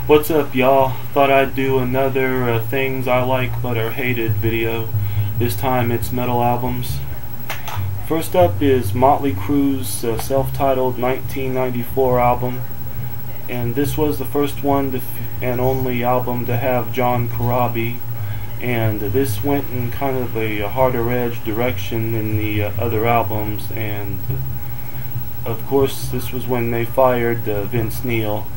What's up, y'all? Thought I'd do another things I like but are hated video. This time it's metal albums. First up is Motley Crue's self-titled 1994 album, and this was the first one and only album to have John Corabi, and this went in kind of a harder edge direction than the other albums, and of course this was when they fired Vince Neil.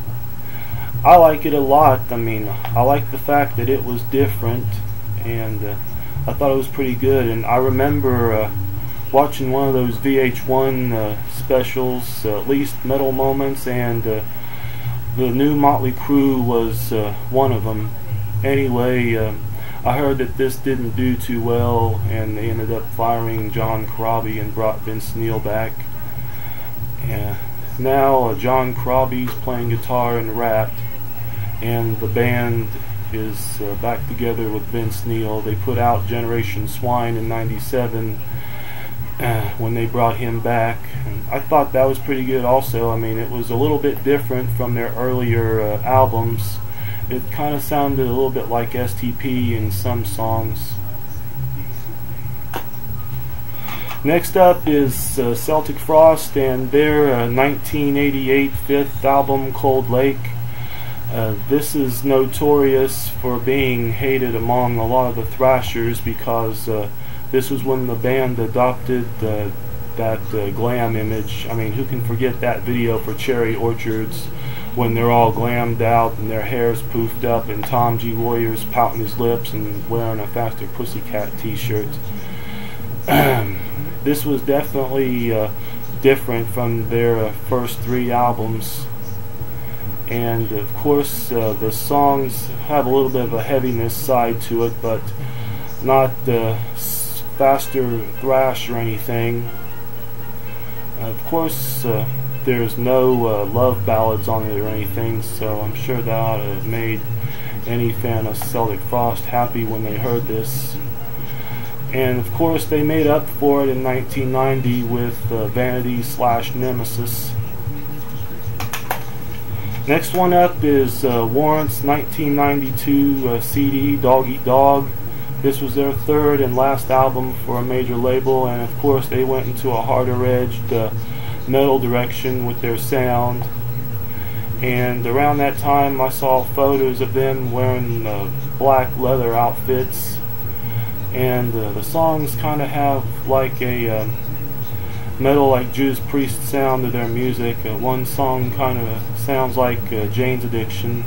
I like it a lot. I mean, I like the fact that it was different, and I thought it was pretty good. And I remember watching one of those VH1 specials, at least Metal Moments, and the new Motley Crue was one of them. Anyway, I heard that this didn't do too well, and they ended up firing John Corabi and brought Vince Neil back. Now John Corabi's playing guitar in Rat, and the band is back together with Vince Neil. They put out Generation Swine in '97 when they brought him back, and I thought that was pretty good also. I mean, it was a little bit different from their earlier albums. It kind of sounded a little bit like STP in some songs. Next up is Celtic Frost and their 1988 fifth album, Cold Lake. This is notorious for being hated among a lot of the thrashers because this was when the band adopted that glam image. I mean, who can forget that video for Cherry Orchards when they're all glammed out and their hair's poofed up and Tom G. Warrior's pouting his lips and wearing a Faster Pussycat t-shirt. This was definitely different from their first three albums, and of course the songs have a little bit of a heaviness side to it, but not faster thrash or anything. Of course there's no love ballads on it or anything, so I'm sure that ought to have made any fan of Celtic Frost happy when they heard this. And of course they made up for it in 1990 with Vanity/Nemesis. Next one up is Warrants' 1992 CD, Dog Eat Dog. This was their third and last album for a major label, and of course they went into a harder edged metal direction with their sound. And around that time I saw photos of them wearing black leather outfits. And the songs kind of have like a metal, like Judas Priest sound to their music. One song kind of sounds like Jane's Addiction,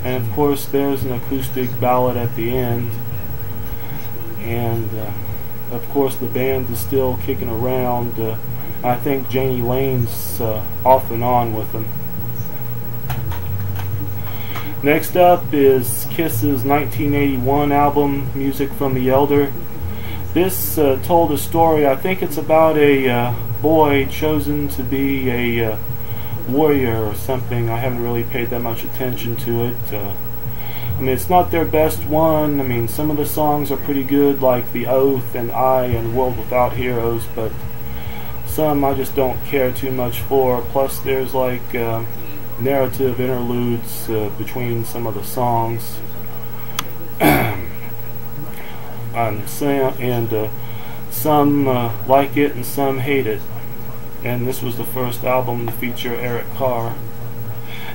and of course there's an acoustic ballad at the end. And of course the band is still kicking around. I think Janie Lane's off and on with them. Next up is Kiss's 1981 album, Music from the Elder. This told a story. I think it's about a boy chosen to be a warrior or something. I haven't really paid that much attention to it. I mean, it's not their best one. I mean, some of the songs are pretty good, like The Oath and I and World Without Heroes, but some I just don't care too much for. Plus there's like narrative interludes between some of the songs. And some like it and some hate it. And this was the first album to feature Eric Carr.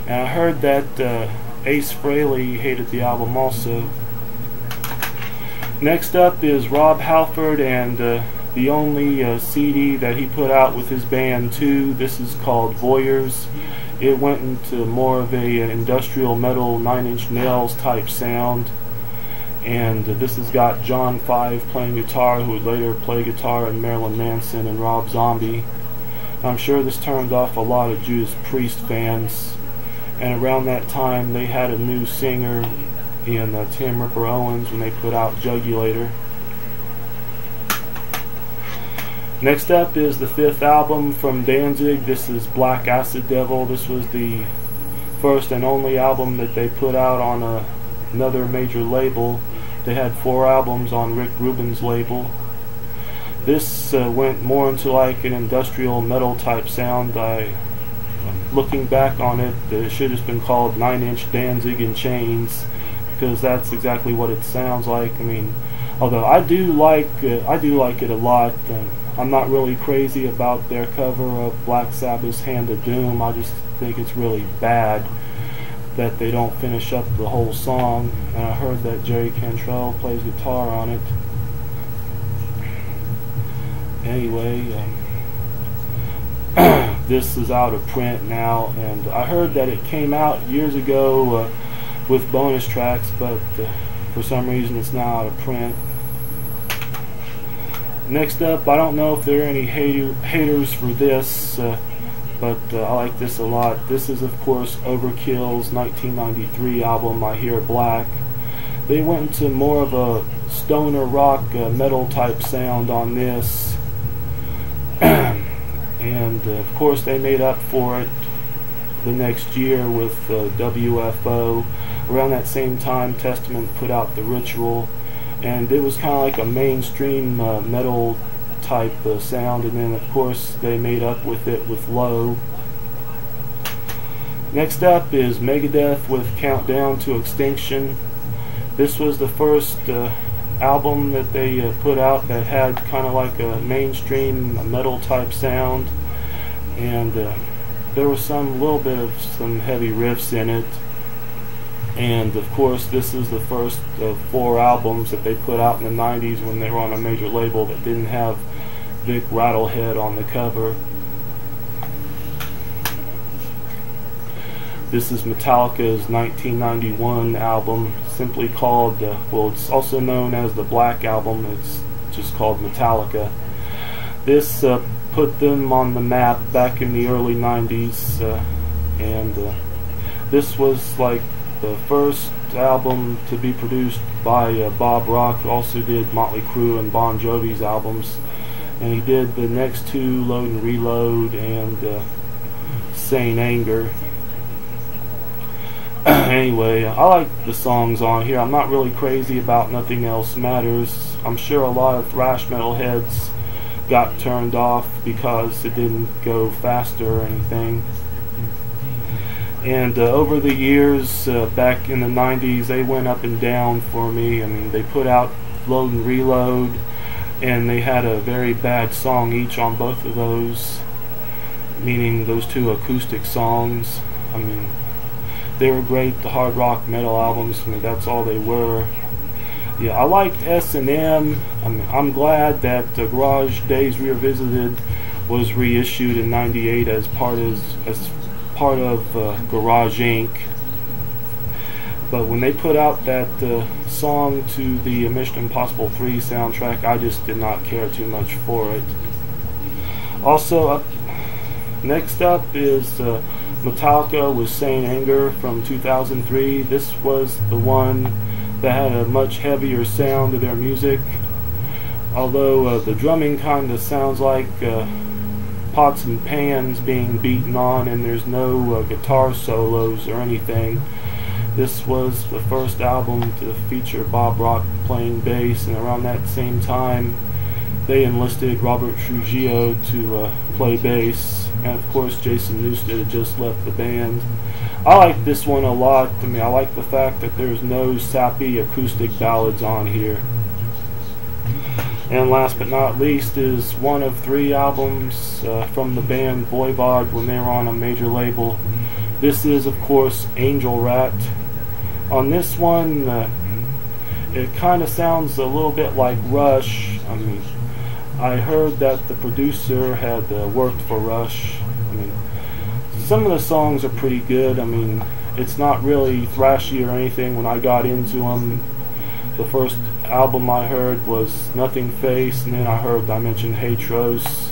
And I heard that Ace Frehley hated the album also. Next up is Rob Halford and the only CD that he put out with his band too. This is called Voyeurs. It went into more of a industrial metal, 9 Inch Nails type sound, and this has got John Five playing guitar, who would later play guitar in Marilyn Manson and Rob Zombie. I'm sure this turned off a lot of Judas Priest fans, and around that time they had a new singer in Tim Ripper Owens when they put out Jugulator. Next up is the fifth album from Danzig. This is Black Acid Devil. This was the first and only album that they put out on another major label. They had 4 albums on Rick Rubin's label. This went more into like an industrial metal type sound. I looking back on it, it should have been called 9-inch Danzig in Chains, because that's exactly what it sounds like. I mean, although I do like it a lot. I'm not really crazy about their cover of Black Sabbath's Hand of Doom. I just think it's really bad that they don't finish up the whole song. And I heard that Jerry Cantrell plays guitar on it. Anyway, this is out of print now, and I heard that it came out years ago with bonus tracks, but for some reason it's now out of print. Next up, I don't know if there are any haters for this, but I like this a lot. This is, of course, Overkill's 1993 album, I Hear Black. They went into more of a stoner rock metal type sound on this, and of course they made up for it the next year with WFO. Around that same time, Testament put out The Ritual, and it was kind of like a mainstream metal type sound, and then of course they made up with it with Low. Next up is Megadeth with Countdown to Extinction. This was the first album that they put out that had kind of like a mainstream metal type sound, and there was some little bit of some heavy riffs in it. And of course this is the first of 4 albums that they put out in the 90s when they were on a major label that didn't have Vic Rattlehead on the cover. This is Metallica's 1991 album, simply called, well, it's also known as the Black Album. It's just called Metallica. This put them on the map back in the early 90s, and this was like the first album to be produced by Bob Rock, who also did Motley Crue and Bon Jovi's albums, and he did the next 2, Load and Reload and Sane Anger. Anyway, I like the songs on here. I'm not really crazy about Nothing Else Matters. I'm sure a lot of thrash metal heads got turned off because it didn't go faster or anything. And over the years, back in the 90s, they went up and down for me. I mean, they put out Load and Reload, and they had a very bad song each on both of those, meaning those 2 acoustic songs. I mean, they were great, the hard rock metal albums. I mean, that's all they were. Yeah, I liked S&M. I mean, I'm glad that Garage Days Revisited was reissued in '98 as part of Garage Inc. But when they put out that song to the Mission Impossible 3 soundtrack, I just did not care too much for it. Also, next up is Metallica with Sane Anger from 2003. This was the one that had a much heavier sound to their music, although the drumming kind of sounds like pots and pans being beaten on, and there's no guitar solos or anything. This was the first album to feature Bob Rock playing bass, and around that same time they enlisted Robert Trujillo to play bass, and of course Jason Newsted had just left the band. I like this one a lot. I mean, I like the fact that there's no sappy acoustic ballads on here. And last but not least is one of 3 albums from the band Voivod when they were on a major label. This is, of course, Angel Rat. On this one, it kind of sounds a little bit like Rush. I mean, I heard that the producer had worked for Rush. I mean, some of the songs are pretty good. I mean, it's not really thrashy or anything when I got into them. The first album I heard was Nothing Face, and then I heard Dimension Hatros,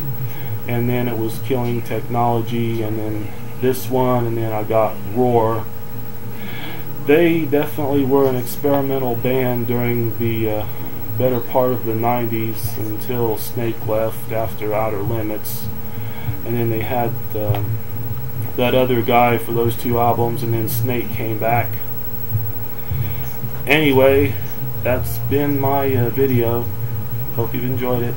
and then it was Killing Technology, and then this one, and then I got Roar. They definitely were an experimental band during the better part of the 90s until Snake left after Outer Limits, and then they had that other guy for those 2 albums, and then Snake came back. Anyway, that's been my video. Hope you've enjoyed it.